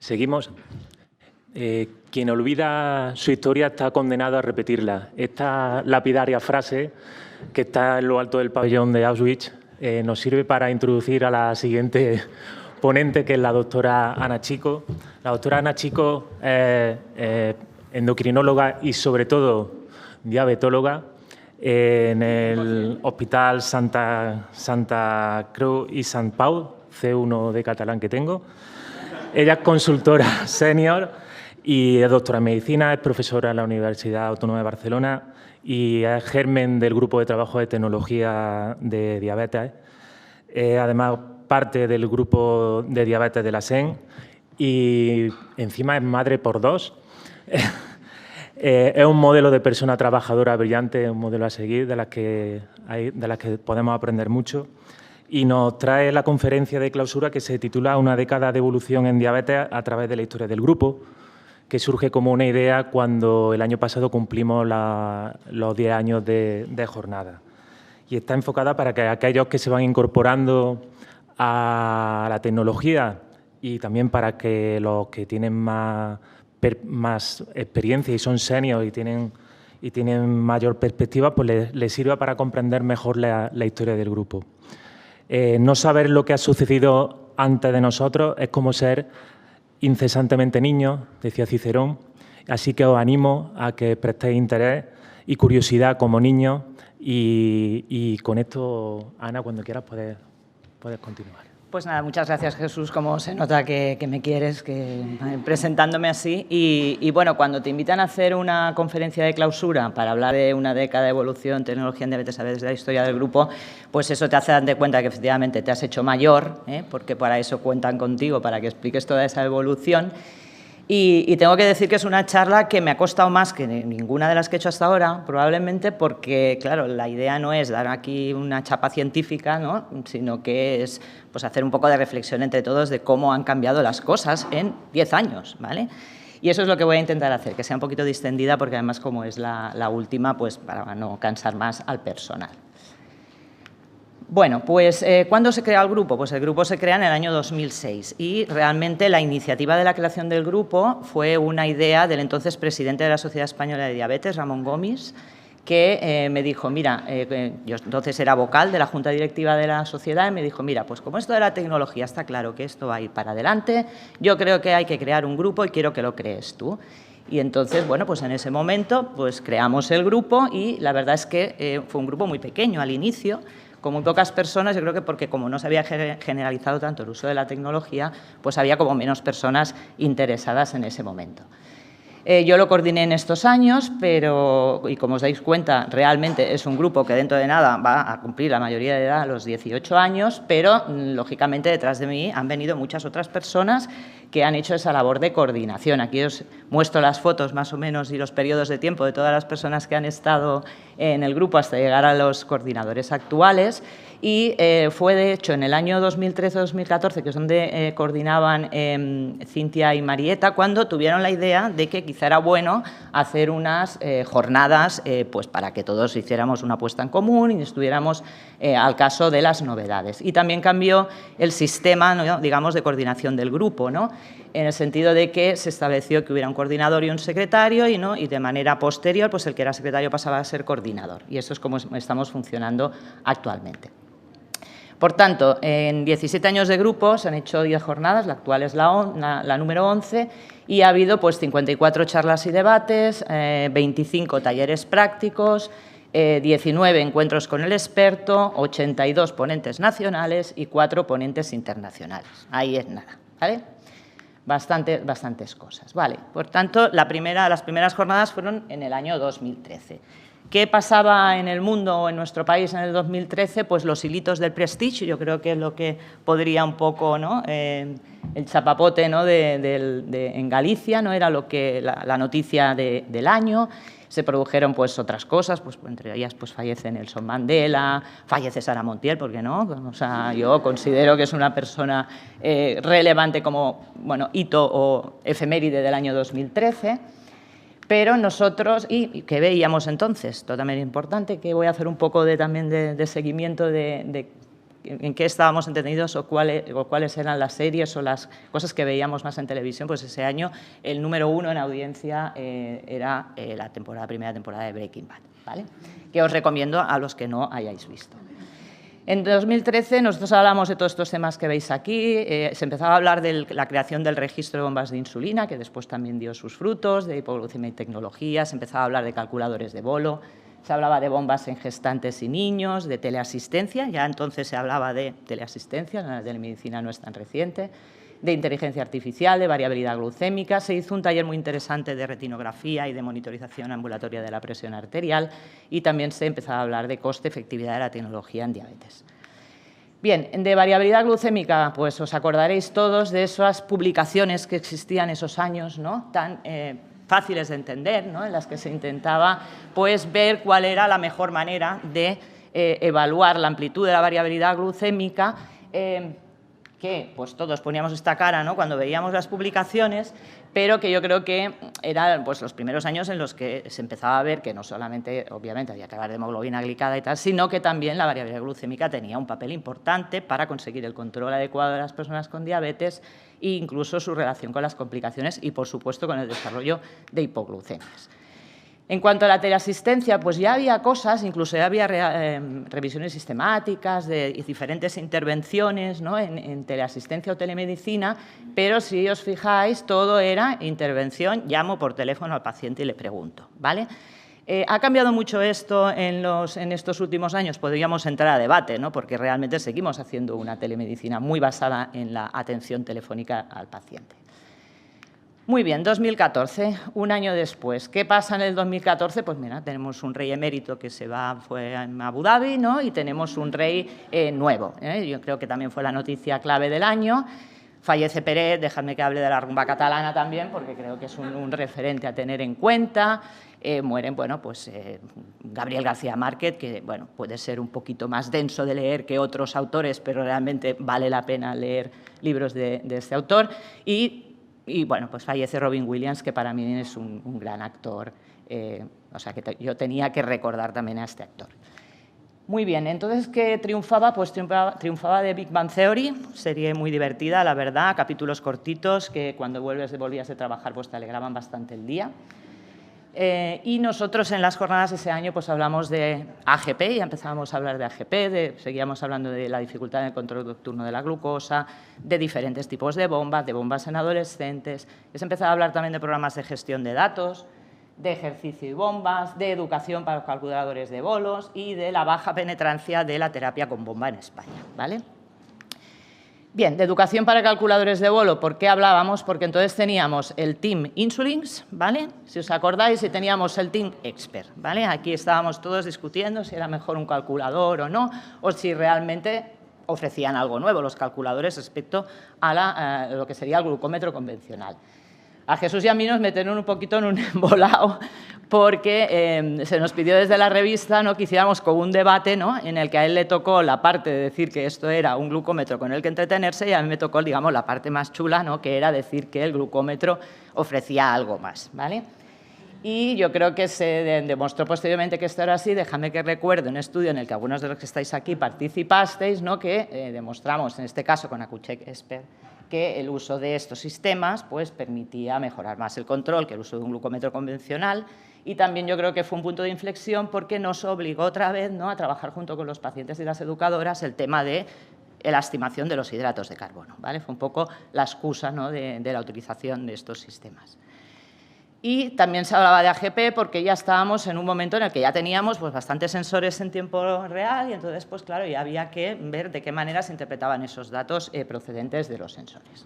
Seguimos. Quien olvida su historia está condenado a repetirla. Esta lapidaria frase, que está en lo alto del pabellón de Auschwitz, nos sirve para introducir a la siguiente ponente, que es la doctora Ana Chico. La doctora Ana Chico es endocrinóloga y, sobre todo, diabetóloga en el Hospital Santa Creu i Sant Pau, C1 de catalán que tengo. Ella es consultora senior y es doctora en medicina, es profesora en la Universidad Autónoma de Barcelona y es germen del grupo de trabajo de tecnología de diabetes. Además, parte del grupo de diabetes de la SEN y encima es madre por dos. Es un modelo de persona trabajadora brillante, un modelo a seguir de las que podemos aprender mucho. Y nos trae la conferencia de clausura que se titula Una década de evolución en diabetes a través de la historia del grupo, que surge como una idea cuando el año pasado cumplimos los 10 años de jornada. Y está enfocada para que aquellos que se van incorporando a la tecnología y también para que los que tienen más experiencia y son seniors y tienen mayor perspectiva, pues les sirva para comprender mejor la historia del grupo. No saber lo que ha sucedido antes de nosotros es como ser incesantemente niños, decía Cicerón, así que os animo a que prestéis interés y curiosidad como niños y con esto, Ana, cuando quieras puedes continuar. Pues nada, muchas gracias, Jesús. Como se nota que me quieres, presentándome así. Y bueno, cuando te invitan a hacer una conferencia de clausura para hablar de una década de evolución, tecnología en diabetes a través de la historia del grupo, pues eso te hace darte cuenta que efectivamente te has hecho mayor, porque para eso cuentan contigo, para que expliques toda esa evolución. Y tengo que decir que es una charla que me ha costado más que ninguna de las que he hecho hasta ahora, probablemente porque, claro, la idea no es dar aquí una chapa científica, ¿no?, sino que es pues, hacer un poco de reflexión entre todos de cómo han cambiado las cosas en 10 años, ¿vale? Y eso es lo que voy a intentar hacer, que sea un poquito distendida, porque además como es la última, pues para no cansar más al personal. Bueno, pues ¿cuándo se crea el grupo? Pues el grupo se crea en el año 2006 y realmente la iniciativa de la creación del grupo fue una idea del entonces presidente de la Sociedad Española de Diabetes, Ramón Gomis, que me dijo, mira, yo entonces era vocal de la Junta Directiva de la Sociedad y me dijo, mira, pues como esto de la tecnología está claro que esto va a ir para adelante, yo creo que hay que crear un grupo y quiero que lo crees tú. Y entonces, bueno, pues en ese momento pues creamos el grupo y la verdad es que fue un grupo muy pequeño al inicio, con muy pocas personas, yo creo que porque como no se había generalizado tanto el uso de la tecnología, pues había como menos personas interesadas en ese momento. Yo lo coordiné en estos años, pero, y como os dais cuenta, realmente es un grupo que dentro de nada va a cumplir la mayoría de edad, los 18 años, pero, lógicamente, detrás de mí han venido muchas otras personas que han hecho esa labor de coordinación. Aquí os muestro las fotos, más o menos, y los periodos de tiempo de todas las personas que han estado en el grupo hasta llegar a los coordinadores actuales. Y fue, de hecho, en el año 2013-2014, que es donde coordinaban Cintia y Marieta, cuando tuvieron la idea de que quizá era bueno hacer unas jornadas pues para que todos hiciéramos una puesta en común y estuviéramos al caso de las novedades. Y también cambió el sistema, ¿no?, digamos, de coordinación del grupo, ¿no?, en el sentido de que se estableció que hubiera un coordinador y un secretario y de manera posterior pues el que era secretario pasaba a ser coordinador. Y eso es como estamos funcionando actualmente. Por tanto, en 17 años de grupo se han hecho 10 jornadas, la actual es la número 11, y ha habido pues 54 charlas y debates, 25 talleres prácticos, 19 encuentros con el experto, 82 ponentes nacionales y 4 ponentes internacionales. Ahí es nada, ¿vale? Bastantes cosas, ¿vale? Por tanto, las primeras jornadas fueron en el año 2013. ¿Qué pasaba en el mundo o en nuestro país en el 2013? Pues los hilitos del Prestige, yo creo que es lo que podría un poco, ¿no?, el chapapote, ¿no?, en Galicia, ¿no?, era lo que la noticia del año. Se produjeron pues otras cosas, pues entre ellas pues fallece Nelson Mandela, fallece Sara Montiel, ¿por qué no? O sea, yo considero que es una persona relevante como, bueno, hito o efeméride del año 2013. Pero nosotros, y ¿qué veíamos entonces? Esto también es importante, que voy a hacer un poco también de seguimiento de en qué estábamos entretenidos o cuáles eran las series o las cosas que veíamos más en televisión, pues ese año el número 1 en audiencia era la primera temporada de Breaking Bad, ¿vale? Que os recomiendo a los que no hayáis visto. En 2013 nosotros hablamos de todos estos temas que veis aquí, se empezaba a hablar de la creación del registro de bombas de insulina, que después también dio sus frutos, de hipoglucemia y tecnología, se empezaba a hablar de calculadores de bolo, se hablaba de bombas en gestantes y niños, de teleasistencia, ya entonces se hablaba de teleasistencia, la telemedicina no es tan reciente, de inteligencia artificial, de variabilidad glucémica. Se hizo un taller muy interesante de retinografía y de monitorización ambulatoria de la presión arterial y también se empezaba a hablar de coste-efectividad de la tecnología en diabetes. Bien, de variabilidad glucémica, pues os acordaréis todos de esas publicaciones que existían esos años, ¿no? Tan fáciles de entender, ¿no? En las que se intentaba pues, ver cuál era la mejor manera de evaluar la amplitud de la variabilidad glucémica, que pues todos poníamos esta cara, ¿no? Cuando veíamos las publicaciones, pero que yo creo que eran pues, los primeros años en los que se empezaba a ver que no solamente, obviamente, había que hablar de hemoglobina glicada y tal, sino que también la variabilidad glucémica tenía un papel importante para conseguir el control adecuado de las personas con diabetes e incluso su relación con las complicaciones y, por supuesto, con el desarrollo de hipoglucemias. En cuanto a la teleasistencia, pues ya había cosas, incluso ya había revisiones sistemáticas de diferentes intervenciones, ¿no? en teleasistencia o telemedicina, pero si os fijáis, todo era intervención, llamo por teléfono al paciente y le pregunto, ¿vale? ¿Ha cambiado mucho esto en estos últimos años? Podríamos entrar a debate, ¿no? Porque realmente seguimos haciendo una telemedicina muy basada en la atención telefónica al paciente. Muy bien, 2014, un año después. ¿Qué pasa en el 2014? Pues mira, tenemos un rey emérito que fue a Abu Dhabi, ¿no? Y tenemos un rey nuevo. Yo creo que también fue la noticia clave del año. Fallece Peret, dejadme que hable de la rumba catalana también, porque creo que es un referente a tener en cuenta. Mueren, bueno, pues Gabriel García Márquez, que bueno, puede ser un poquito más denso de leer que otros autores, pero realmente vale la pena leer libros de este autor. Y bueno, pues fallece Robin Williams, que para mí es un gran actor, o sea que yo tenía que recordar también a este actor. Muy bien, entonces, ¿qué triunfaba? Pues triunfaba de Big Bang Theory, serie muy divertida, la verdad, capítulos cortitos que cuando volvías de trabajar pues te alegraban bastante el día. Y nosotros en las jornadas ese año pues hablamos de AGP, ya empezábamos a hablar de AGP, seguíamos hablando de la dificultad en el control nocturno de la glucosa, de diferentes tipos de bombas en adolescentes. Se empezaba a hablar también de programas de gestión de datos, de ejercicio y bombas, de educación para los calculadores de bolos y de la baja penetrancia de la terapia con bomba en España, ¿vale? Bien, de educación para calculadores de bolo, ¿por qué hablábamos? Porque entonces teníamos el Team Insulins, ¿vale? Si os acordáis, y teníamos el Team Expert, ¿vale? Aquí estábamos todos discutiendo si era mejor un calculador o no, o si realmente ofrecían algo nuevo los calculadores respecto a lo que sería el glucómetro convencional. A Jesús y a mí nos metieron un poquito en un embolado porque se nos pidió desde la revista, ¿no?, que hiciéramos como un debate, ¿no?, en el que a él le tocó la parte de decir que esto era un glucómetro con el que entretenerse y a mí me tocó, digamos, la parte más chula, ¿no?, que era decir que el glucómetro ofrecía algo más, ¿vale? Y yo creo que se demostró posteriormente que esto era así. Déjame que recuerde un estudio en el que algunos de los que estáis aquí participasteis, ¿no?, que demostramos, en este caso con Accu-Chek Expert, que el uso de estos sistemas pues, permitía mejorar más el control que el uso de un glucómetro convencional, y también yo creo que fue un punto de inflexión porque nos obligó otra vez, ¿no?, a trabajar junto con los pacientes y las educadoras el tema de la estimación de los hidratos de carbono, ¿vale? Fue un poco la excusa, ¿no?, de la utilización de estos sistemas. Y también se hablaba de AGP porque ya estábamos en un momento en el que ya teníamos pues, bastantes sensores en tiempo real y entonces, pues claro, ya había que ver de qué manera se interpretaban esos datos procedentes de los sensores.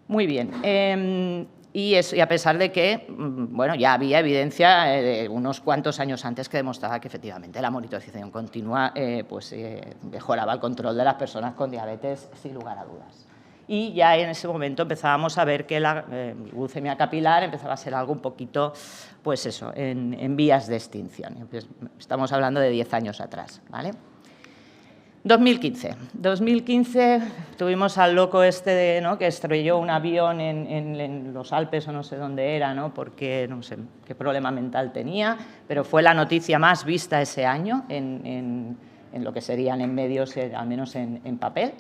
Muy bien. Y a pesar de que bueno, ya había evidencia de unos cuantos años antes que demostraba que efectivamente la monitorización continua mejoraba el control de las personas con diabetes sin lugar a dudas. Y ya en ese momento empezábamos a ver que la glucemia capilar empezaba a ser algo un poquito, pues eso, en vías de extinción. Estamos hablando de 10 años atrás, ¿vale? 2015. 2015 tuvimos al loco este, ¿no?, que estrelló un avión en los Alpes o no sé dónde era, ¿no?, porque no sé qué problema mental tenía, pero fue la noticia más vista ese año en en lo que serían en medios, al menos en papel.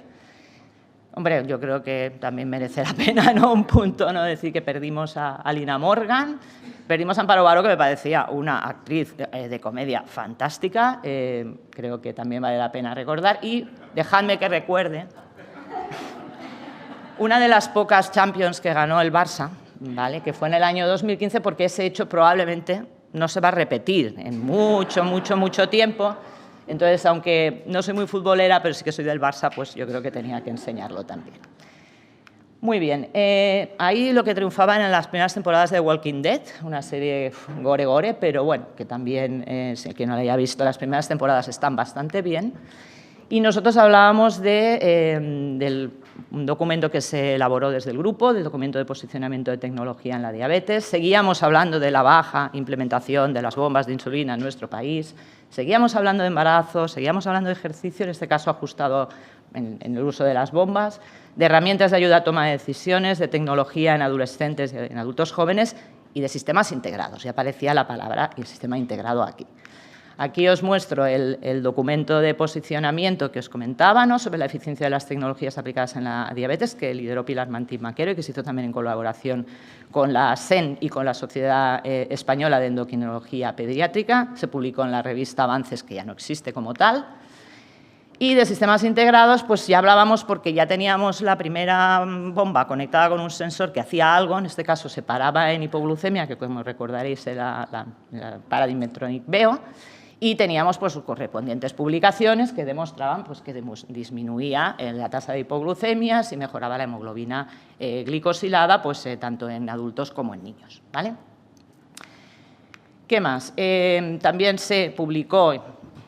Hombre, yo creo que también merece la pena, ¿no?, un punto, ¿no?, decir que perdimos a Lina Morgan, perdimos a Amparo Baró, que me parecía una actriz de comedia fantástica, creo que también vale la pena recordar, y dejadme que recuerde una de las pocas Champions que ganó el Barça, ¿vale?, que fue en el año 2015, porque ese hecho probablemente no se va a repetir en mucho tiempo. Entonces, aunque no soy muy futbolera, pero sí que soy del Barça, pues yo creo que tenía que enseñarlo también. Muy bien, ahí lo que triunfaba en las primeras temporadas de Walking Dead, una serie gore, pero bueno, que también, si quien no la haya visto, las primeras temporadas están bastante bien. Y nosotros hablábamos del un documento que se elaboró desde el grupo, del documento de posicionamiento de tecnología en la diabetes. Seguíamos hablando de la baja implementación de las bombas de insulina en nuestro país. Seguíamos hablando de embarazo, seguíamos hablando de ejercicio, en este caso ajustado en el uso de las bombas, de herramientas de ayuda a toma de decisiones, de tecnología en adolescentes y en adultos jóvenes y de sistemas integrados. Y aparecía la palabra y el sistema integrado aquí. Aquí os muestro el documento de posicionamiento que os comentaba, ¿no?, sobre la eficiencia de las tecnologías aplicadas en la diabetes, que lideró Pilar Martín Maquero y que se hizo también en colaboración con la SEN y con la Sociedad Española de Endocrinología Pediátrica. Se publicó en la revista Avances, que ya no existe como tal. Y de sistemas integrados, pues ya hablábamos porque ya teníamos la primera bomba conectada con un sensor que hacía algo, en este caso se paraba en hipoglucemia, que como recordaréis era la Paradigm Medtronic Veo, y teníamos pues sus correspondientes publicaciones que demostraban pues, que disminuía la tasa de hipoglucemias y mejoraba la hemoglobina glicosilada, pues, tanto en adultos como en niños, ¿vale? ¿Qué más? También se publicó,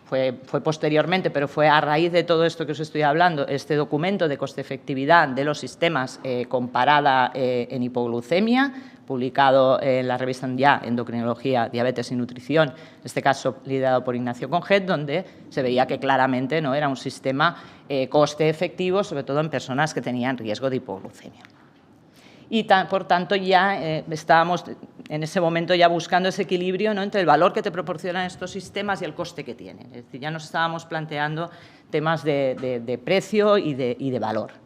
fue posteriormente, pero fue a raíz de todo esto que os estoy hablando, este documento de coste-efectividad de los sistemas comparada en hipoglucemia, publicado en la revista ya Endocrinología, Diabetes y Nutrición, en este caso liderado por Ignacio Conget, donde se veía que claramente no era un sistema coste efectivo, sobre todo en personas que tenían riesgo de hipoglucemia. Y por tanto ya estábamos en ese momento ya buscando ese equilibrio, ¿no?, entre el valor que te proporcionan estos sistemas y el coste que tienen. Es decir, ya nos estábamos planteando temas de precio y de valor.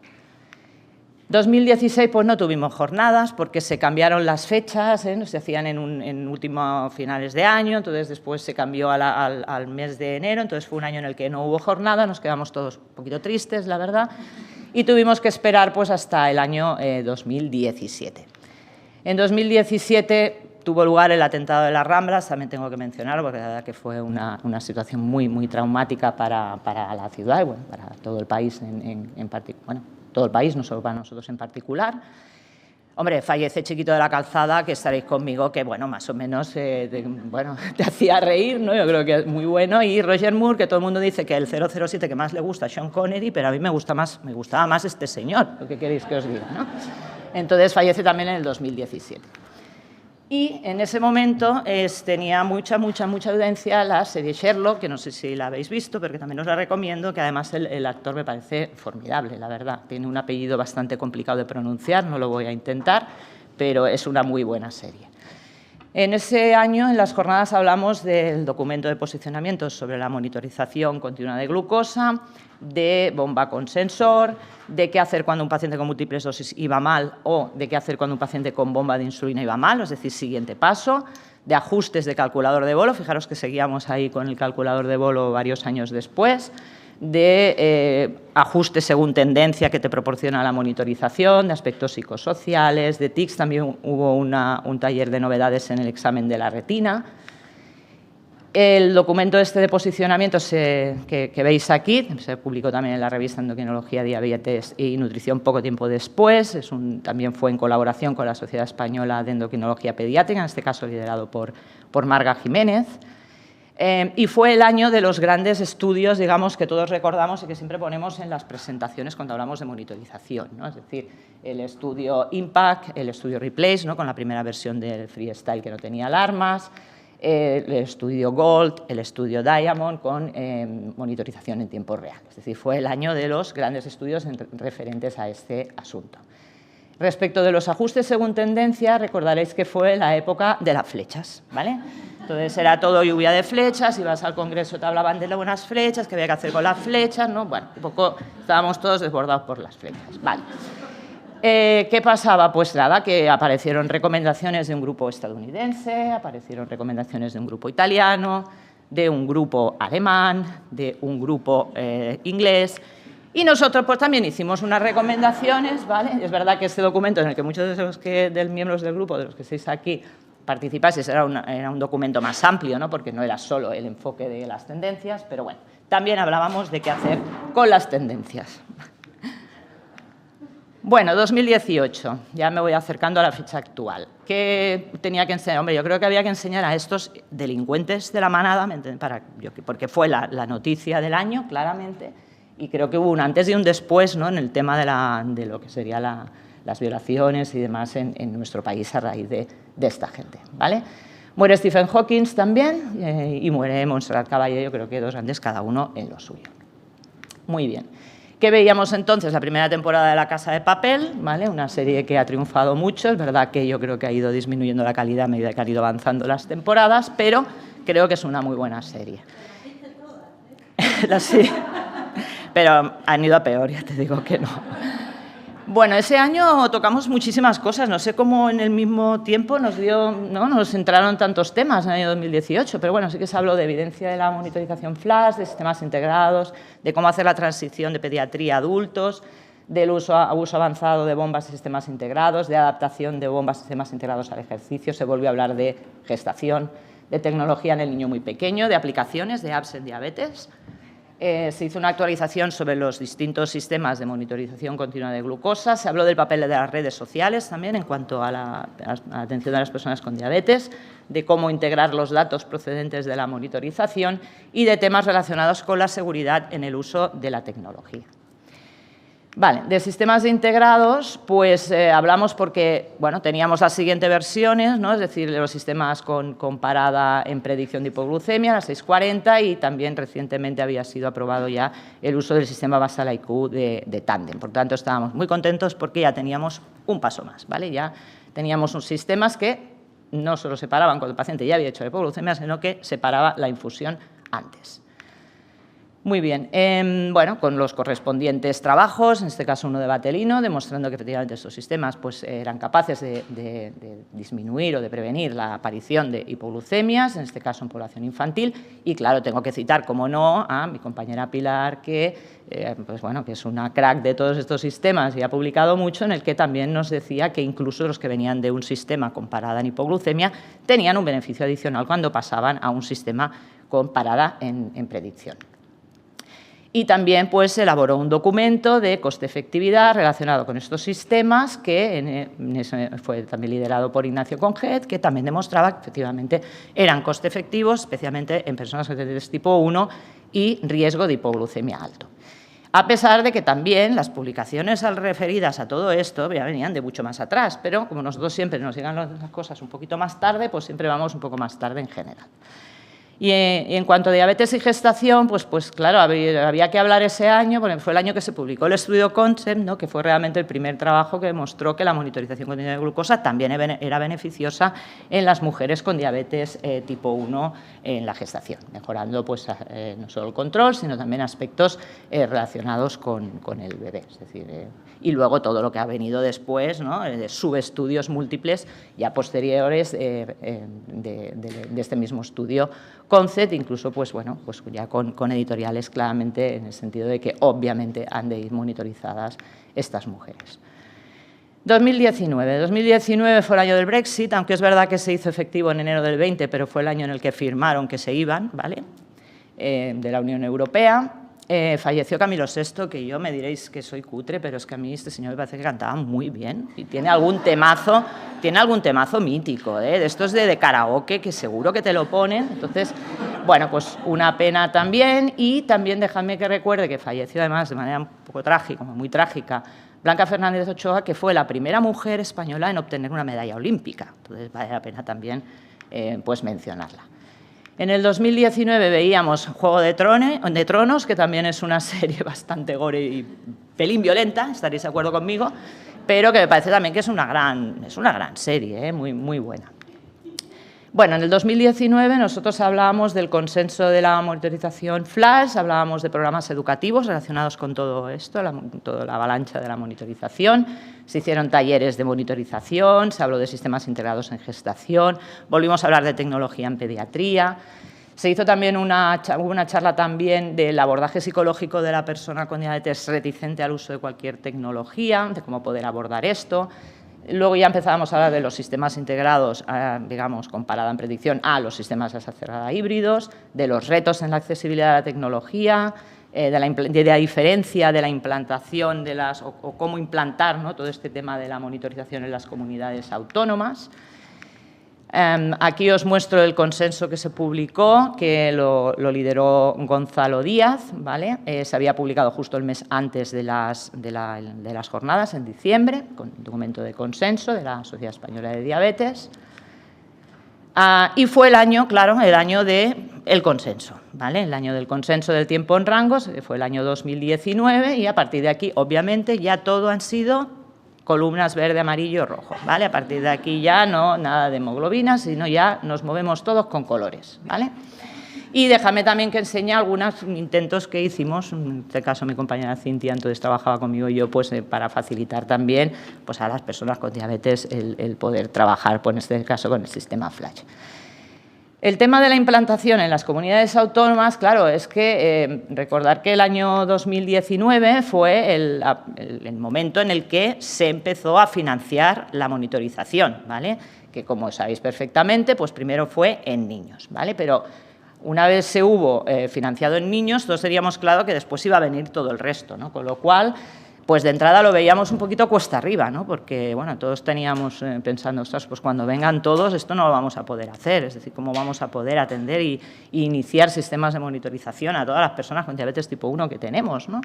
2016 pues no tuvimos jornadas porque se cambiaron las fechas, se hacían en últimos finales de año, entonces después se cambió al mes de enero, entonces fue un año en el que no hubo jornada, nos quedamos todos un poquito tristes, la verdad, y tuvimos que esperar pues hasta el año 2017. En 2017 tuvo lugar el atentado de las Ramblas, también tengo que mencionarlo porque la verdad que fue una situación muy traumática para la ciudad y bueno, para todo el país en particular. Bueno, todo el país, no solo para nosotros en particular. Hombre, fallece Chiquito de la Calzada, que estaréis conmigo, que bueno, más o menos bueno, te hacía reír, ¿no? Yo creo que es muy bueno. Y Roger Moore, que todo el mundo dice que el 007 que más le gusta es Sean Connery, pero a mí me gustaba más este señor, lo que queréis que os diga, ¿no? Entonces fallece también en el 2017. Y en ese momento tenía mucha audiencia la serie Sherlock, que no sé si la habéis visto, pero que también os la recomiendo, que además el actor me parece formidable, la verdad. Tiene un apellido bastante complicado de pronunciar, no lo voy a intentar, pero es una muy buena serie. En ese año, en las jornadas, hablamos del documento de posicionamiento sobre la monitorización continua de glucosa, de bomba con sensor, de qué hacer cuando un paciente con múltiples dosis iba mal o de qué hacer cuando un paciente con bomba de insulina iba mal, es decir, siguiente paso, de ajustes de calculador de bolo, fijaros que seguíamos ahí con el calculador de bolo varios años después, de ajustes según tendencia que te proporciona la monitorización, de aspectos psicosociales, de TICs, también hubo un taller de novedades en el examen de la retina. El documento este de posicionamiento que veis aquí se publicó también en la revista Endocrinología, Diabetes y Nutrición poco tiempo después, también fue en colaboración con la Sociedad Española de Endocrinología Pediátrica, en este caso liderado por Marga Jiménez. Y fue el año de los grandes estudios, digamos, que todos recordamos y que siempre ponemos en las presentaciones cuando hablamos de monitorización, ¿no? Es decir, el estudio IMPACT, el estudio REPLACE, ¿no?, con la primera versión del Freestyle que no tenía alarmas, el estudio GOLD, el estudio Diamond con monitorización en tiempo real. Es decir, fue el año de los grandes estudios referentes a este asunto. Respecto de los ajustes según tendencia, recordaréis que fue la época de las flechas, ¿vale? Entonces era todo lluvia de flechas, ibas al Congreso, te hablaban de las buenas flechas, qué había que hacer con las flechas, ¿no? Bueno, un poco estábamos todos desbordados por las flechas, ¿vale? ¿Qué pasaba? Pues nada, que aparecieron recomendaciones de un grupo estadounidense, aparecieron recomendaciones de un grupo italiano, de un grupo alemán, de un grupo inglés. Y nosotros pues también hicimos unas recomendaciones, ¿vale? Es verdad que este documento en el que muchos de los miembros del grupo, de los que estáis aquí, participaseis, era un documento más amplio, ¿no? Porque no era solo el enfoque de las tendencias, pero bueno, también hablábamos de qué hacer con las tendencias. Bueno, 2018, ya me voy acercando a la fecha actual. ¿Qué tenía que enseñar? Hombre, yo creo que había que enseñar a estos delincuentes de la manada, porque fue la noticia del año, claramente, y creo que hubo un antes y un después, ¿no?, en el tema de lo que serían las violaciones y demás en nuestro país a raíz de esta gente, ¿vale? Muere Stephen Hawking también y muere Montserrat Caballé, yo creo que dos grandes cada uno en lo suyo. Muy bien. ¿Qué veíamos entonces? La primera temporada de La Casa de Papel, ¿vale? Una serie que ha triunfado mucho, es verdad que yo creo que ha ido disminuyendo la calidad a medida que han ido avanzando las temporadas, pero creo que es una muy buena serie. Sí. Pero han ido a peor, ya te digo que no. Bueno, ese año tocamos muchísimas cosas, no sé cómo en el mismo tiempo nos entraron tantos temas en el año 2018, pero bueno, sí que se habló de evidencia de la monitorización flash, de sistemas integrados, de cómo hacer la transición de pediatría a adultos, del uso avanzado de bombas y sistemas integrados, de adaptación de bombas y sistemas integrados al ejercicio, se volvió a hablar de gestación, de tecnología en el niño muy pequeño, de aplicaciones, de apps en diabetes. Se hizo una actualización sobre los distintos sistemas de monitorización continua de glucosa. Se habló del papel de las redes sociales también en cuanto a la atención a las personas con diabetes, de cómo integrar los datos procedentes de la monitorización y de temas relacionados con la seguridad en el uso de la tecnología. Vale, de sistemas integrados, pues hablamos porque, bueno, teníamos las siguientes versiones, ¿no? Es decir, los sistemas con parada en predicción de hipoglucemia, la 640, y también recientemente había sido aprobado ya el uso del sistema Basal IQ de Tandem. Por tanto, estábamos muy contentos porque ya teníamos un paso más, ¿vale? Ya teníamos unos sistemas que no solo separaban cuando el paciente ya había hecho la hipoglucemia, sino que separaba la infusión antes. Muy bien, bueno, con los correspondientes trabajos, en este caso uno de Batelino, demostrando que efectivamente estos sistemas pues, eran capaces de disminuir o de prevenir la aparición de hipoglucemias, en este caso en población infantil, y claro, tengo que citar, como no, a mi compañera Pilar, que, pues, bueno, que es una crack de todos estos sistemas y ha publicado mucho, en el que también nos decía que incluso los que venían de un sistema con parada en hipoglucemia tenían un beneficio adicional cuando pasaban a un sistema con parada en predicción. Y también pues, elaboró un documento de coste-efectividad relacionado con estos sistemas que fue también liderado por Ignacio Conget, que también demostraba que efectivamente eran coste-efectivos, especialmente en personas con diabetes tipo 1 y riesgo de hipoglucemia alto. A pesar de que también las publicaciones referidas a todo esto ya venían de mucho más atrás, pero como nosotros siempre nos llegan las cosas un poquito más tarde, pues siempre vamos un poco más tarde en general. Y en cuanto a diabetes y gestación, pues claro, había que hablar ese año, porque fue el año que se publicó el estudio CONCEPT, ¿no? Que fue realmente el primer trabajo que demostró que la monitorización continua de glucosa también era beneficiosa en las mujeres con diabetes tipo 1 en la gestación, mejorando pues, no solo el control, sino también aspectos relacionados con el bebé. Es decir, y luego todo lo que ha venido después, ¿no? De subestudios múltiples ya posteriores de este mismo estudio CONCEPT, incluso pues, bueno, pues ya con editoriales claramente en el sentido de que obviamente han de ir monitorizadas estas mujeres. 2019 fue el año del Brexit, aunque es verdad que se hizo efectivo en enero del 20, pero fue el año en el que firmaron que se iban, ¿vale? De la Unión Europea. Falleció Camilo VI, que yo me diréis que soy cutre, pero es que a mí este señor me parece que cantaba muy bien y tiene algún temazo mítico, de estos de karaoke, que seguro que te lo ponen. Entonces, bueno, pues una pena también. Y también dejadme que recuerde que falleció además de manera un poco trágica, muy trágica, Blanca Fernández Ochoa, que fue la primera mujer española en obtener una medalla olímpica. Entonces, vale la pena también pues mencionarla. En el 2019 veíamos Juego de Tronos, que también es una serie bastante gore y pelín violenta, estaréis de acuerdo conmigo, pero que me parece también que es una gran serie, muy, muy buena. Bueno, en el 2019 nosotros hablábamos del consenso de la monitorización Flash, hablábamos de programas educativos relacionados con todo esto, toda la avalancha de la monitorización. Se hicieron talleres de monitorización, se habló de sistemas integrados en gestación, volvimos a hablar de tecnología en pediatría. Se hizo también hubo una charla también del abordaje psicológico de la persona con diabetes reticente al uso de cualquier tecnología, de cómo poder abordar esto. Luego ya empezábamos a hablar de los sistemas integrados, digamos, comparada en predicción a los sistemas de asa cerrada híbridos, de los retos en la accesibilidad a la tecnología, de la diferencia de la implantación de o cómo implantar, ¿no?, todo este tema de la monitorización en las comunidades autónomas. Aquí os muestro el consenso que se publicó, que lo lideró Gonzalo Díaz, ¿vale? Se había publicado justo el mes antes de las jornadas, en diciembre, con un documento de consenso de la Sociedad Española de Diabetes. Y fue el año, claro, el año del consenso, ¿vale? El año del consenso del tiempo en rangos, fue el año 2019, y a partir de aquí, obviamente, ya todo han sido columnas verde, amarillo, rojo, ¿vale? A partir de aquí ya no nada de hemoglobinas, sino ya nos movemos todos con colores, ¿vale? Y déjame también que enseñe algunos intentos que hicimos, en este caso mi compañera Cintia entonces trabajaba conmigo y yo, pues para facilitar también, pues, a las personas con diabetes el poder trabajar, pues, en este caso con el sistema Flash. El tema de la implantación en las comunidades autónomas, claro, es que recordar que el año 2019 fue el momento en el que se empezó a financiar la monitorización, ¿vale? Que, como sabéis perfectamente, pues primero fue en niños, ¿vale? Pero una vez se hubo financiado en niños, todos teníamos claro que después iba a venir todo el resto, ¿no? Con lo cual, pues de entrada lo veíamos un poquito cuesta arriba, ¿no? Porque, bueno, todos teníamos pensando, ostras, pues cuando vengan todos esto no lo vamos a poder hacer, es decir, cómo vamos a poder atender y iniciar sistemas de monitorización a todas las personas con diabetes tipo 1 que tenemos, ¿no?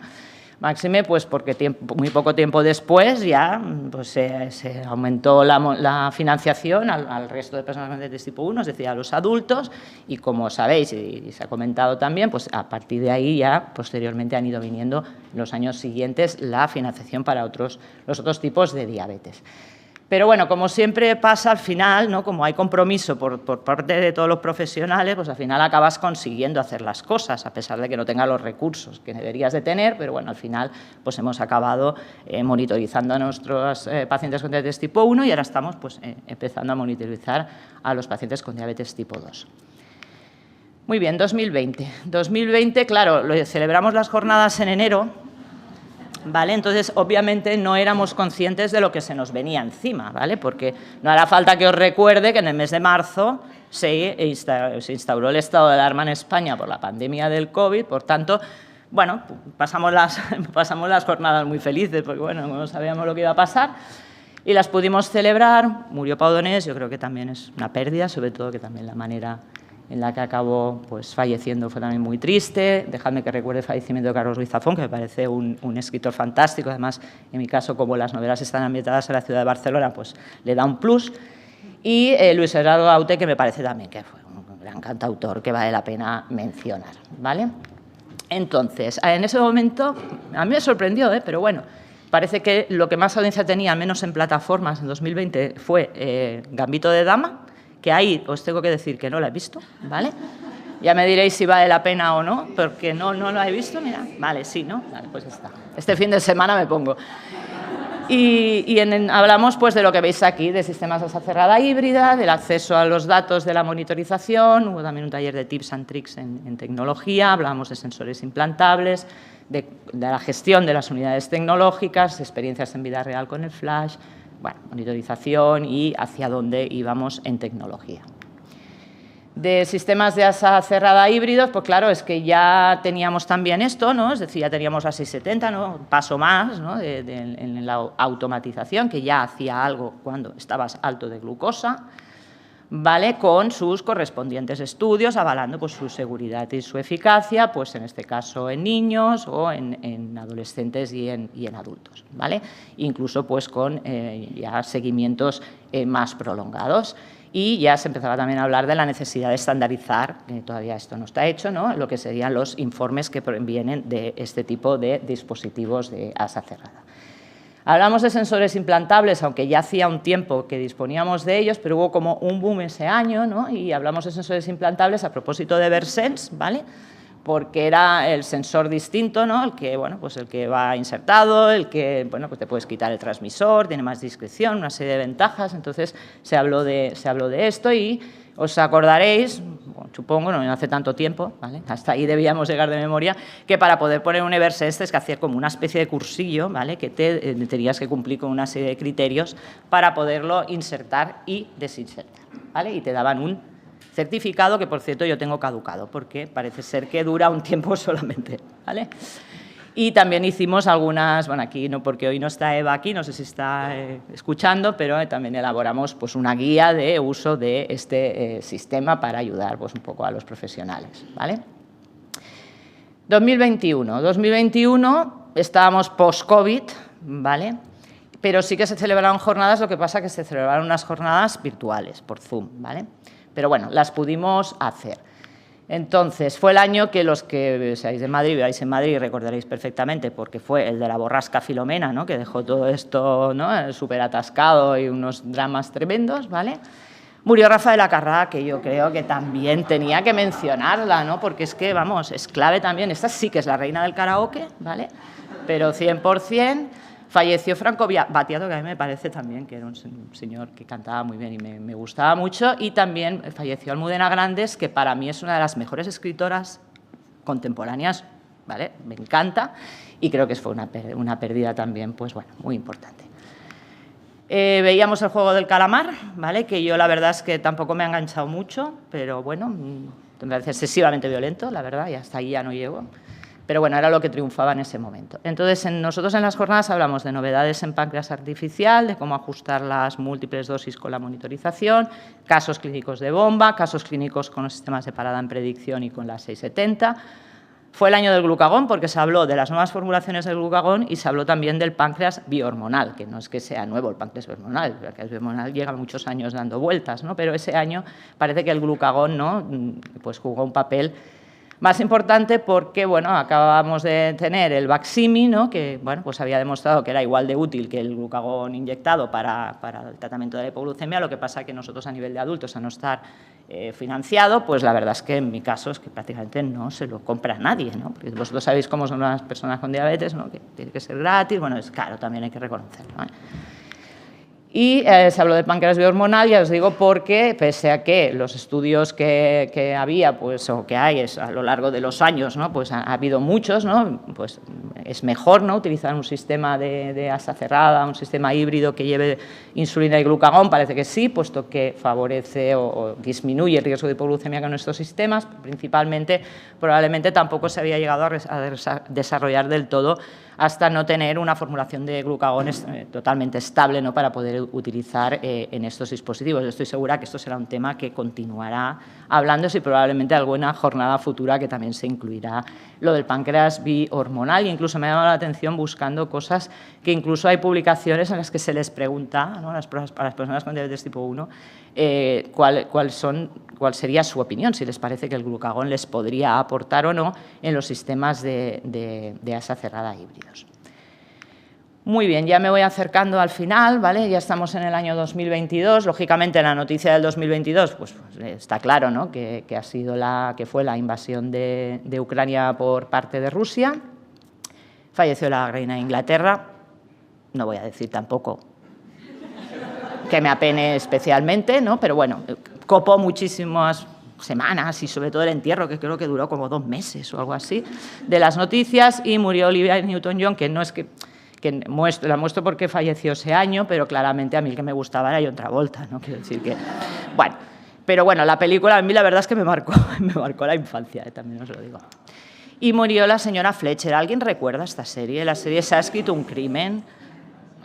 Máxime, pues porque muy poco tiempo después ya pues, se aumentó la financiación al resto de personas con diabetes tipo 1, es decir, a los adultos, y como sabéis, y se ha comentado también, pues a partir de ahí ya posteriormente han ido viniendo en los años siguientes la financiación para los otros tipos de diabetes. Pero bueno, como siempre pasa al final, ¿no?, como hay compromiso por parte de todos los profesionales, pues al final acabas consiguiendo hacer las cosas, a pesar de que no tengas los recursos que deberías de tener, pero bueno, al final pues hemos acabado monitorizando a nuestros pacientes con diabetes tipo 1 y ahora estamos pues empezando a monitorizar a los pacientes con diabetes tipo 2. Muy bien, 2020. 2020, claro, celebramos las jornadas en enero, ¿vale? Entonces, obviamente, no éramos conscientes de lo que se nos venía encima, ¿vale? Porque no hará falta que os recuerde que en el mes de marzo se instauró el estado de alarma en España por la pandemia del COVID, por tanto, bueno, pasamos las jornadas muy felices, porque, bueno, no sabíamos lo que iba a pasar, y las pudimos celebrar. Murió Pau Donés, yo creo que también es una pérdida, sobre todo que también la manera en la que acabó pues, falleciendo fue también muy triste. Dejadme que recuerde el fallecimiento de Carlos Ruiz Zafón, que me parece un escritor fantástico. Además, en mi caso, como las novelas están ambientadas en la ciudad de Barcelona, pues le da un plus. Y Luis Eduardo Aute, que me parece también que fue un gran cantautor que vale la pena mencionar, ¿vale? Entonces, en ese momento, a mí me sorprendió, pero bueno, parece que lo que más audiencia tenía, al menos en plataformas, en 2020, fue Gambito de Dama, que ahí os tengo que decir que no la he visto, ¿vale? Ya me diréis si vale la pena o no, porque no la he visto, mira. Vale, sí, ¿no? Vale, pues está. Este fin de semana me pongo. Y hablamos pues de lo que veis aquí, de sistemas de asa cerrada híbrida, del acceso a los datos de la monitorización, hubo también un taller de tips and tricks en tecnología, hablamos de sensores implantables, de la gestión de las unidades tecnológicas, experiencias en vida real con el Flash, bueno, monitorización y hacia dónde íbamos en tecnología. De sistemas de asa cerrada híbridos, pues claro, es que ya teníamos también esto, ¿no? Es decir, ya teníamos a 670, ¿no? Un paso más, ¿no? En la automatización, que ya hacía algo cuando estabas alto de glucosa, ¿vale? Con sus correspondientes estudios avalando pues, su seguridad y su eficacia, pues en este caso en niños o en adolescentes y en adultos, ¿vale? Incluso pues con ya seguimientos más prolongados. Y ya se empezaba también a hablar de la necesidad de estandarizar, que todavía esto no está hecho, ¿no? Lo que serían los informes que vienen de este tipo de dispositivos de asa cerrada. Hablamos de sensores implantables, aunque ya hacía un tiempo que disponíamos de ellos, pero hubo como un boom ese año, ¿no? Y hablamos de sensores implantables a propósito de Versense, ¿vale? Porque era el sensor distinto, ¿no? El que, bueno, pues el que va insertado, el que, bueno, pues te puedes quitar el transmisor, tiene más discreción, una serie de ventajas. Entonces se habló de esto y os acordaréis, bueno, supongo, no hace tanto tiempo, ¿vale? Hasta ahí debíamos llegar de memoria, que para poder poner un Eversense es que hacía como una especie de cursillo, ¿vale? Que tenías que cumplir con una serie de criterios para poderlo insertar y desinsertar, ¿vale? Y te daban un certificado que, por cierto, yo tengo caducado, porque parece ser que dura un tiempo solamente, ¿vale? Y también hicimos algunas, bueno, aquí no, porque hoy no está Eva aquí, no sé si está escuchando, pero también elaboramos pues, una guía de uso de este sistema para ayudar pues, un poco a los profesionales, ¿vale? 2021 estábamos post-COVID, ¿vale? Pero sí que se celebraron jornadas, lo que pasa que se celebraron unas jornadas virtuales, por Zoom, ¿vale? Pero bueno, las pudimos hacer. Entonces, fue el año que los que seáis de Madrid, viváis en Madrid, recordaréis perfectamente, porque fue el de la borrasca Filomena, ¿no? Que dejó todo esto, ¿no? Súper atascado y unos dramas tremendos, ¿vale? Murió Rafael Acarrá, que yo creo que también tenía que mencionarla, ¿no? Porque es que, vamos, es clave también. Esta sí que es la reina del karaoke, ¿vale? Pero 100%. Falleció Franco Battiato, que a mí me parece también que era un señor que cantaba muy bien y me gustaba mucho, y también falleció Almudena Grandes, que para mí es una de las mejores escritoras contemporáneas, ¿vale? Me encanta, y creo que fue una pérdida también, pues bueno, muy importante. Veíamos el juego del calamar, ¿vale? Que yo la verdad es que tampoco me ha enganchado mucho, pero bueno, me parece excesivamente violento, la verdad, y hasta ahí ya no llego. Pero bueno, era lo que triunfaba en ese momento. Entonces, nosotros en las jornadas hablamos de novedades en páncreas artificial, de cómo ajustar las múltiples dosis con la monitorización, casos clínicos de bomba, casos clínicos con los sistemas de parada en predicción y con la 670. Fue el año del glucagón porque se habló de las nuevas formulaciones del glucagón y se habló también del páncreas biohormonal, que no es que sea nuevo el páncreas biohormonal, el páncreas biohormonal lleva muchos años dando vueltas, ¿no? Pero ese año parece que el glucagón, ¿no? Pues jugó un papel más importante porque, bueno, acabamos de tener el Baqsimi, ¿no? Que, bueno, pues había demostrado que era igual de útil que el glucagón inyectado para el tratamiento de la hipoglucemia, lo que pasa que nosotros a nivel de adultos, a no estar financiado, pues la verdad es que en mi caso es que prácticamente no se lo compra nadie, ¿no? Porque vosotros sabéis cómo son las personas con diabetes, ¿no? Que tiene que ser gratis, bueno, es caro, también hay que reconocerlo, ¿eh? Y se habló de páncreas biohormonal, ya os digo, porque pese a que los estudios que había, pues, o que hay a lo largo de los años, ¿no? Pues ha habido muchos, ¿no? Pues es mejor, ¿no? Utilizar un sistema de asa cerrada, un sistema híbrido que lleve insulina y glucagón, parece que sí, puesto que favorece o disminuye el riesgo de hipoglucemia con estos sistemas. Principalmente, probablemente tampoco se había llegado a desarrollar del todo hasta no tener una formulación de glucagón totalmente estable, ¿no? Para poder utilizar en estos dispositivos. Estoy segura que esto será un tema que continuará hablándose y probablemente alguna jornada futura que también se incluirá lo del páncreas bihormonal. E incluso me ha llamado la atención buscando cosas que incluso hay publicaciones en las que se les pregunta, ¿no? Para las personas con diabetes tipo 1 cuál sería su opinión, si les parece que el glucagón les podría aportar o no en los sistemas de asa cerrada híbridos. Muy bien, ya me voy acercando al final, ¿vale? Ya estamos en el año 2022. Lógicamente, la noticia del 2022, pues está claro, ¿no? Que fue la invasión de Ucrania por parte de Rusia. Falleció la reina de Inglaterra. No voy a decir tampoco que me apene especialmente, ¿no? Pero bueno, copó muchísimas semanas y sobre todo el entierro, que creo que duró como 2 meses o algo así, de las noticias, y murió Olivia Newton-John, que no es que la muestro porque falleció ese año, pero claramente a mí el que me gustaba era John Travolta, ¿no? Quiero decir que, bueno, pero bueno, la película a mí la verdad es que me marcó la infancia, también os lo digo. Y murió la señora Fletcher. ¿Alguien recuerda esta serie? La serie Se ha escrito un crimen.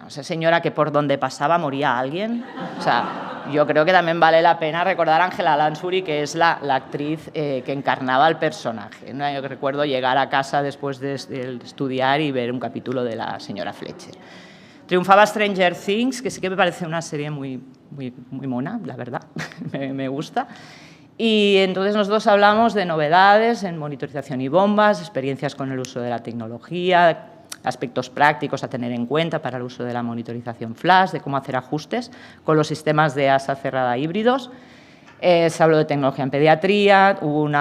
Esa señora que por donde pasaba moría alguien. O sea, yo creo que también vale la pena recordar a Angela Lansbury, que es la actriz que encarnaba el personaje, ¿no? Yo recuerdo llegar a casa después de estudiar y ver un capítulo de la señora Fletcher. Triunfaba Stranger Things, que sí que me parece una serie muy mona, la verdad, me gusta. Y entonces nosotros hablamos de novedades en monitorización y bombas, experiencias con el uso de la tecnología, aspectos prácticos a tener en cuenta para el uso de la monitorización flash, de cómo hacer ajustes con los sistemas de asa cerrada híbridos. Se habló de tecnología en pediatría, hubo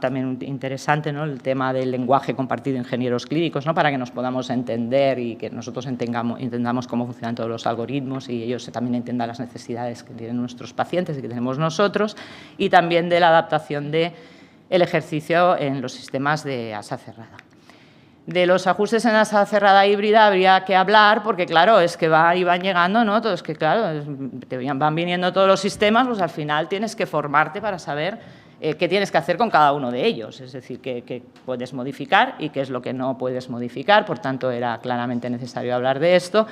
también interesante, ¿no?, el tema del lenguaje compartido de ingenieros clínicos, ¿no?, para que nos podamos entender y que nosotros entendamos cómo funcionan todos los algoritmos y ellos también entiendan las necesidades que tienen nuestros pacientes y que tenemos nosotros, y también de la adaptación del ejercicio en los sistemas de asa cerrada. De los ajustes en asa cerrada híbrida habría que hablar porque, claro, es que van llegando, ¿no? Todos, que, claro, van viniendo todos los sistemas, pues al final tienes que formarte para saber qué tienes que hacer con cada uno de ellos, es decir, qué puedes modificar y qué es lo que no puedes modificar, por tanto, era claramente necesario hablar de esto.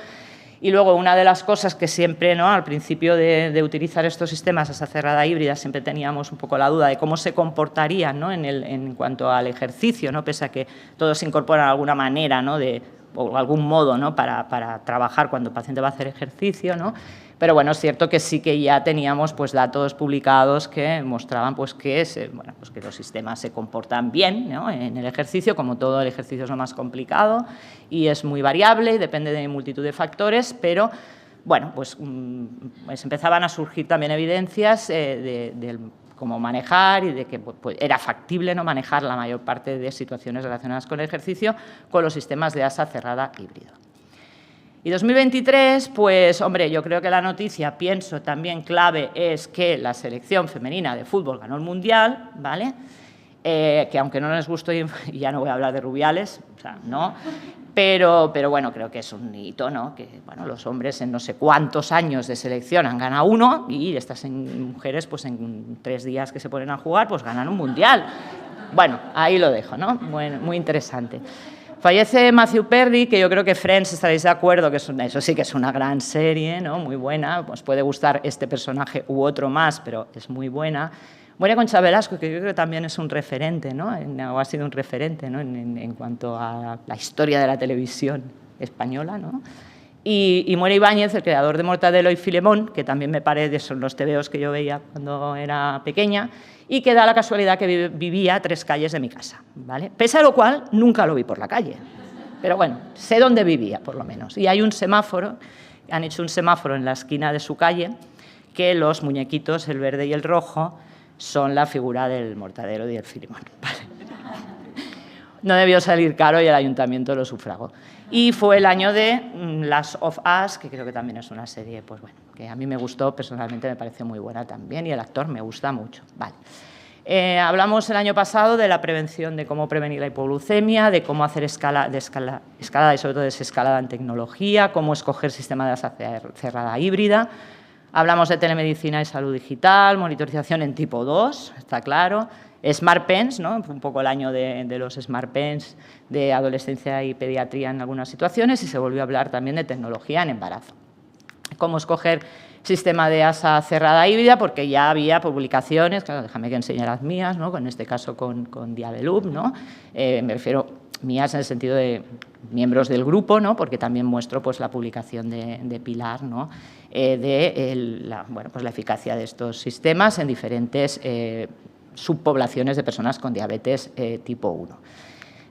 Y luego, una de las cosas que siempre, ¿no?, al principio de utilizar estos sistemas asa cerrada híbrida, siempre teníamos un poco la duda de cómo se comportarían, ¿no?, en cuanto al ejercicio, ¿no?, pese a que todos se incorporan de alguna manera, ¿no?, o algún modo, ¿no?, para trabajar cuando el paciente va a hacer ejercicio, ¿no? Pero bueno, es cierto que sí que ya teníamos pues datos publicados que mostraban pues que los sistemas se comportan bien, ¿no?, en el ejercicio, como todo el ejercicio es lo más complicado y es muy variable y depende de multitud de factores, pero bueno, pues empezaban a surgir también evidencias de cómo manejar y de que pues, era factible, ¿no?, manejar la mayor parte de situaciones relacionadas con el ejercicio con los sistemas de asa cerrada híbrido. Y 2023, pues, hombre, yo creo que la noticia, pienso también clave, es que la selección femenina de fútbol ganó el Mundial, ¿vale? Que aunque no les guste, y ya no voy a hablar de Rubiales, o sea, no, pero bueno, creo que es un hito, ¿no? Que, bueno, los hombres en no sé cuántos años de selección han ganado uno y estas mujeres, pues, en 3 días que se ponen a jugar, pues ganan un Mundial. Bueno, ahí lo dejo, ¿no? Bueno, muy interesante. Fallece Matthew Perry, que yo creo que Friends estaréis de acuerdo, que eso sí que es una gran serie, ¿no?, muy buena. Os puede gustar este personaje u otro más, pero es muy buena. Muere Concha Velasco, que yo creo que también es un referente, ¿no?, o ha sido un referente, ¿no?, en cuanto a la historia de la televisión española, ¿no? Y muere Ibáñez, el creador de Mortadelo y Filemón, que también me parece, son los tebeos que yo veía cuando era pequeña, y que da la casualidad que vivía a 3 calles de mi casa, ¿vale? Pese a lo cual, nunca lo vi por la calle. Pero bueno, sé dónde vivía, por lo menos. Y hay un semáforo, han hecho un semáforo en la esquina de su calle, que los muñequitos, el verde y el rojo, son la figura del Mortadelo y el Filemón, ¿vale? No debió salir caro y el ayuntamiento lo sufragó. Y fue el año de Last of Us, que creo que también es una serie, pues bueno, que a mí me gustó, personalmente me pareció muy buena también, y el actor me gusta mucho. Vale. Hablamos el año pasado de la prevención, de cómo prevenir la hipoglucemia, de cómo hacer escalada y sobre todo desescalada en tecnología, cómo escoger sistema de asa cerrada híbrida. Hablamos de telemedicina y salud digital, monitorización en tipo 2, está claro. Smart Pens, ¿no?, un poco el año de los Smart Pens de adolescencia y pediatría en algunas situaciones, y se volvió a hablar también de tecnología en embarazo. Cómo escoger sistema de asa cerrada híbrida, porque ya había publicaciones, claro, déjame que enseñe las mías, ¿no?, en este caso con Diabeloop, ¿no? Me refiero mías en el sentido de miembros del grupo, ¿no?, porque también muestro pues, la publicación de Pilar, ¿no?, la eficacia de estos sistemas en diferentes subpoblaciones de personas con diabetes tipo 1.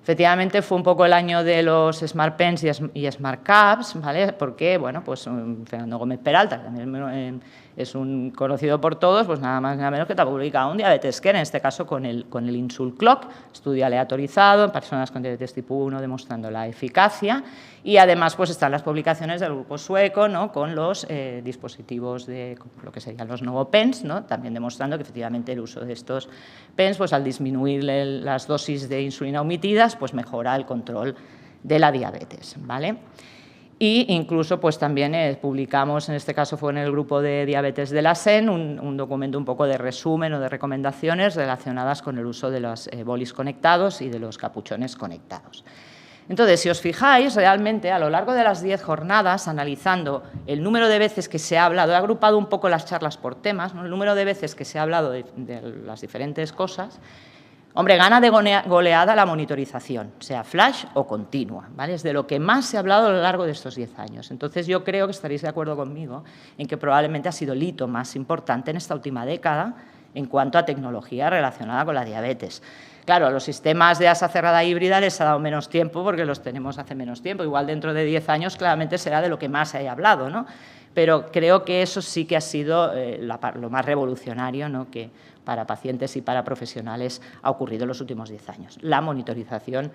Efectivamente, fue un poco el año de los Smart Pens y Smart Caps, ¿vale? Porque, bueno, pues Fernando Gómez Peralta, que también es un conocido por todos, pues nada más nada menos que te ha publicado un Diabetes Care, en este caso con el Insult Clock, estudio aleatorizado en personas con diabetes tipo 1 demostrando la eficacia, y además pues están las publicaciones del grupo sueco, ¿no?, con los dispositivos de lo que serían los Novopens, ¿no?, también demostrando que efectivamente el uso de estos pens, pues al disminuir las dosis de insulina omitidas, pues mejora el control de la diabetes, ¿vale? Y incluso pues también publicamos, en este caso fue en el grupo de diabetes de la SEN, un documento un poco de resumen o de recomendaciones relacionadas con el uso de los bolis conectados y de los capuchones conectados. Entonces, si os fijáis, realmente a lo largo de las 10 jornadas, analizando el número de veces que se ha hablado, he agrupado un poco las charlas por temas, ¿no?, el número de veces que se ha hablado de las diferentes cosas. Hombre, gana de goleada la monitorización, sea flash o continua, ¿vale? Es de lo que más se ha hablado a lo largo de estos 10 años. Entonces, yo creo que estaréis de acuerdo conmigo en que probablemente ha sido el hito más importante en esta última década en cuanto a tecnología relacionada con la diabetes. Claro, los sistemas de asa cerrada híbrida les ha dado menos tiempo porque los tenemos hace menos tiempo. Igual dentro de 10 años claramente será de lo que más se haya hablado, ¿no? Pero creo que eso sí que ha sido lo más revolucionario, ¿no?, que para pacientes y para profesionales ha ocurrido en los últimos 10 años, la monitorización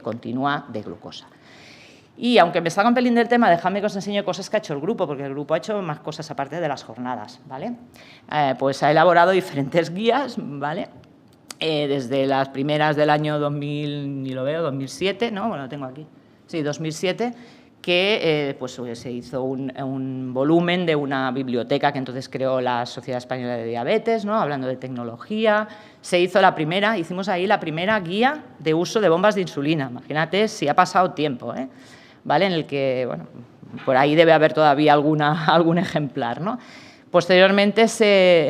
continua de glucosa. Y aunque me salga un pelín del tema, dejadme que os enseñe cosas que ha hecho el grupo, porque el grupo ha hecho más cosas aparte de las jornadas, ¿vale? Pues ha elaborado diferentes guías, ¿vale? Desde las primeras del año 2000, ni lo veo, 2007, ¿no? Bueno, lo tengo aquí. Sí, 2007, que pues se hizo un volumen de una biblioteca que entonces creó la Sociedad Española de Diabetes, ¿no?, hablando de tecnología. Se hizo hicimos ahí la primera guía de uso de bombas de insulina. Imagínate si ha pasado tiempo, ¿vale? En el que, bueno, por ahí debe haber todavía algún ejemplar, ¿no? Posteriormente,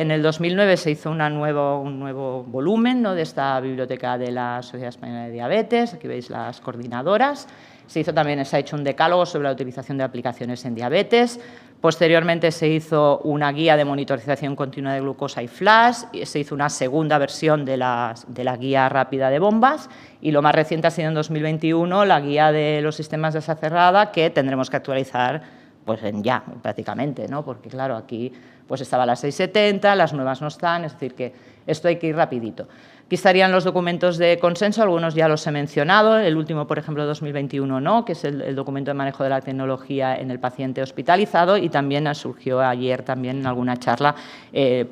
en el 2009, se hizo un nuevo volumen, ¿no?, de esta biblioteca de la Sociedad Española de Diabetes. Aquí veis las coordinadoras. Se ha hecho un decálogo sobre la utilización de aplicaciones en diabetes. Posteriormente se hizo una guía de monitorización continua de glucosa y flash, y se hizo una segunda versión de la guía rápida de bombas, y lo más reciente ha sido en 2021 la guía de los sistemas de asa cerrada, que tendremos que actualizar pues ya prácticamente, ¿no?, porque claro, aquí pues estaba la 670, las nuevas no están, es decir, que esto hay que ir rapidito. Aquí estarían los documentos de consenso, algunos ya los he mencionado, el último, por ejemplo, 2021 no, que es el documento de manejo de la tecnología en el paciente hospitalizado, y también surgió ayer también en alguna charla el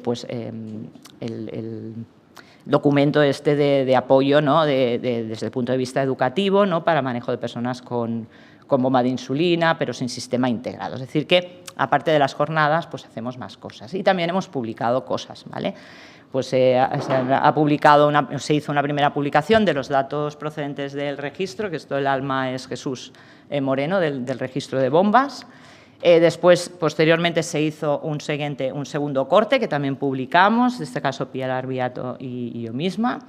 documento de apoyo, ¿no?, desde el punto de vista educativo, ¿no?, para manejo de personas con bomba de insulina, pero sin sistema integrado. Es decir, que aparte de las jornadas, pues hacemos más cosas. Y también hemos publicado cosas, ¿vale? Pues se hizo una primera publicación de los datos procedentes del registro, que esto el alma es Jesús Moreno, del registro de bombas. Después, posteriormente, se hizo un segundo corte, que también publicamos, en este caso Pilar Beato y yo misma.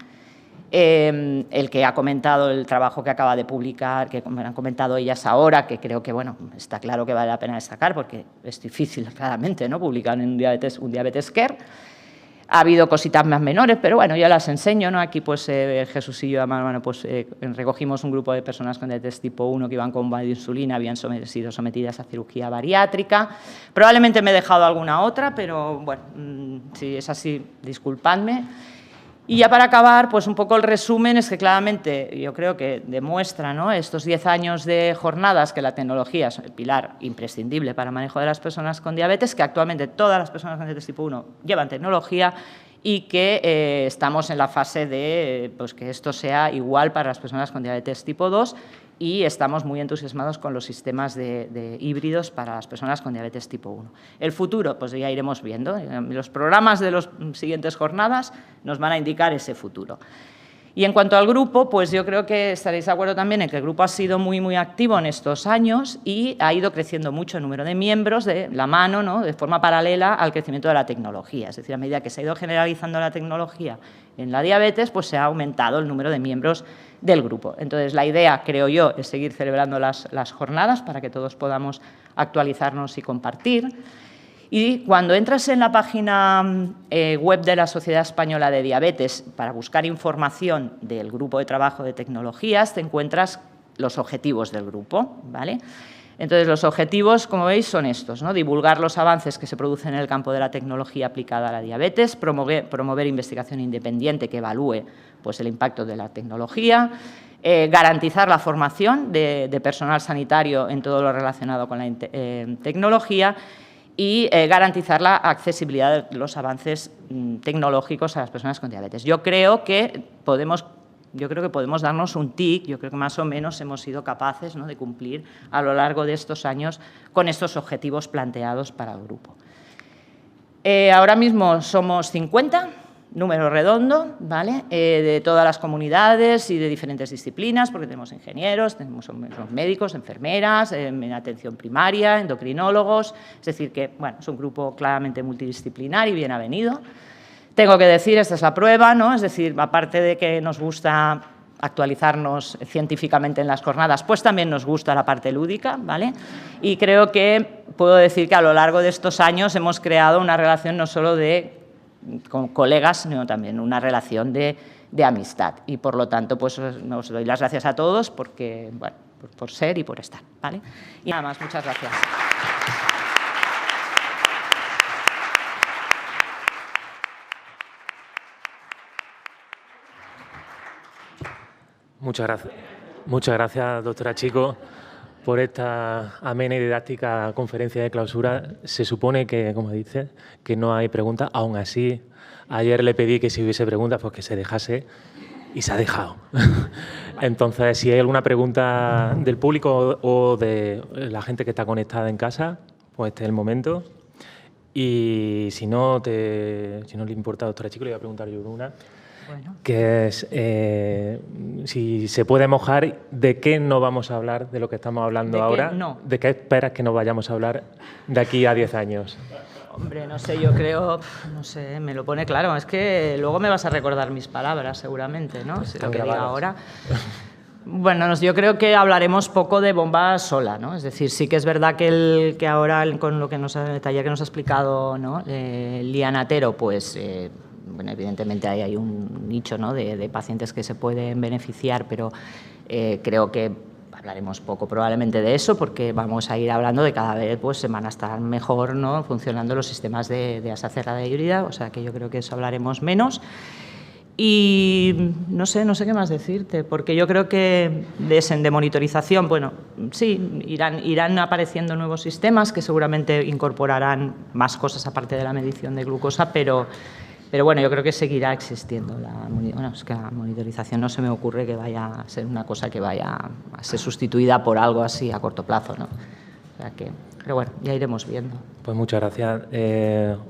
El que ha comentado el trabajo que acaba de publicar, que han comentado ellas ahora, que creo que, bueno, está claro que vale la pena destacar, porque es difícil, claramente, ¿no?, publicar en un Diabetes Care. Ha habido cositas más menores, pero bueno, ya las enseño, ¿no? Aquí, pues, Jesús y yo, bueno, pues, recogimos un grupo de personas con diabetes tipo 1 que iban con bomba de insulina, habían sido sometidas a cirugía bariátrica. Probablemente me he dejado alguna otra, pero, bueno, si es así, disculpadme. Y ya para acabar, pues un poco el resumen es que claramente yo creo que demuestra, ¿no?, estos 10 años de jornadas que la tecnología es el pilar imprescindible para el manejo de las personas con diabetes, que actualmente todas las personas con diabetes tipo 1 llevan tecnología, y que estamos en la fase de pues, que esto sea igual para las personas con diabetes tipo 2, y estamos muy entusiasmados con los sistemas de híbridos para las personas con diabetes tipo 1. El futuro, pues ya iremos viendo. Los programas de las siguientes jornadas nos van a indicar ese futuro. Y en cuanto al grupo, pues yo creo que estaréis de acuerdo también en que el grupo ha sido muy activo en estos años y ha ido creciendo mucho el número de miembros de la mano, ¿no?, de forma paralela al crecimiento de la tecnología. Es decir, a medida que se ha ido generalizando la tecnología en la diabetes, pues se ha aumentado el número de miembros del grupo. Entonces, la idea, creo yo, es seguir celebrando las jornadas para que todos podamos actualizarnos y compartir. Y cuando entras en la página web de la Sociedad Española de Diabetes para buscar información del grupo de trabajo de tecnologías, te encuentras los objetivos del grupo, ¿vale? Entonces, los objetivos, como veis, son estos, ¿no? Divulgar los avances que se producen en el campo de la tecnología aplicada a la diabetes, promover investigación independiente que evalúe pues, el impacto de la tecnología, garantizar la formación de personal sanitario en todo lo relacionado con la tecnología, y garantizar la accesibilidad de los avances tecnológicos a las personas con diabetes. Yo creo que podemos darnos un tic, yo creo que más o menos hemos sido capaces, ¿no?, de cumplir a lo largo de estos años con estos objetivos planteados para el grupo. Ahora mismo somos 50, número redondo, ¿vale?, de todas las comunidades y de diferentes disciplinas, porque tenemos ingenieros, tenemos médicos, enfermeras, en atención primaria, endocrinólogos, es decir que, bueno, es un grupo claramente multidisciplinar y bien avenido. Tengo que decir, esta es la prueba, ¿no?, es decir, aparte de que nos gusta actualizarnos científicamente en las jornadas, pues también nos gusta la parte lúdica, ¿vale? Y creo que puedo decir que a lo largo de estos años hemos creado una relación no solo de con colegas, sino también una relación de amistad. Y, por lo tanto, pues os doy las gracias a todos porque, bueno, por ser y por estar, ¿vale? Y nada más, muchas gracias. Muchas gracias, doctora Chico, por esta amena y didáctica conferencia de clausura. Se supone que, como dice, que no hay preguntas. Aún así, ayer le pedí que si hubiese preguntas, pues que se dejase y se ha dejado. Entonces, si hay alguna pregunta del público o de la gente que está conectada en casa, pues este es el momento. Y si no le importa, doctora Chico, le voy a preguntar yo una. Bueno. Que es, si se puede mojar, ¿de qué no vamos a hablar de lo que estamos hablando ahora? No. ¿De qué esperas que nos vayamos a hablar de aquí a 10 años? Hombre, no sé, yo creo, no sé, me lo pone claro. Es que luego me vas a recordar mis palabras, seguramente, ¿no? Pues lo que diga ahora. Bueno, yo creo que hablaremos poco de bomba sola, ¿no? Es decir, sí que es verdad que ahora, con lo que el taller que nos ha explicado, ¿no? Liana Atero, pues... bueno, evidentemente hay un nicho, ¿no? de pacientes que se pueden beneficiar, pero creo que hablaremos poco probablemente de eso porque vamos a ir hablando de cada vez pues, se van a estar mejor, ¿no? funcionando los sistemas de asa cerrada híbrida, o sea que yo creo que eso hablaremos menos. Y no sé qué más decirte, porque yo creo que de monitorización, bueno, sí, irán apareciendo nuevos sistemas que seguramente incorporarán más cosas aparte de la medición de glucosa, pero bueno, yo creo que seguirá existiendo. Es que la monitorización no se me ocurre que vaya a ser una cosa que vaya a ser sustituida por algo así a corto plazo, ¿no? O sea que, pero bueno, ya iremos viendo. Pues muchas gracias.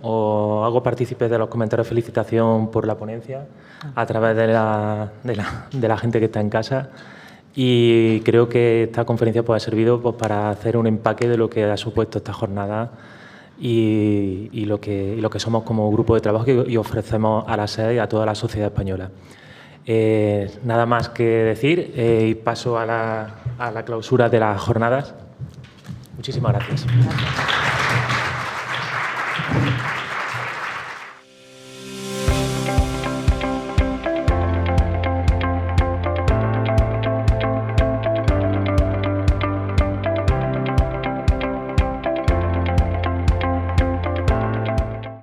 Os hago partícipe de los comentarios de felicitación por la ponencia a través de la gente que está en casa. Y creo que esta conferencia pues, ha servido pues, para hacer un empaque de lo que ha supuesto esta jornada y lo que somos como grupo de trabajo y ofrecemos a la SED y a toda la sociedad española. Nada más que decir y paso a la clausura de las jornadas. Muchísimas gracias.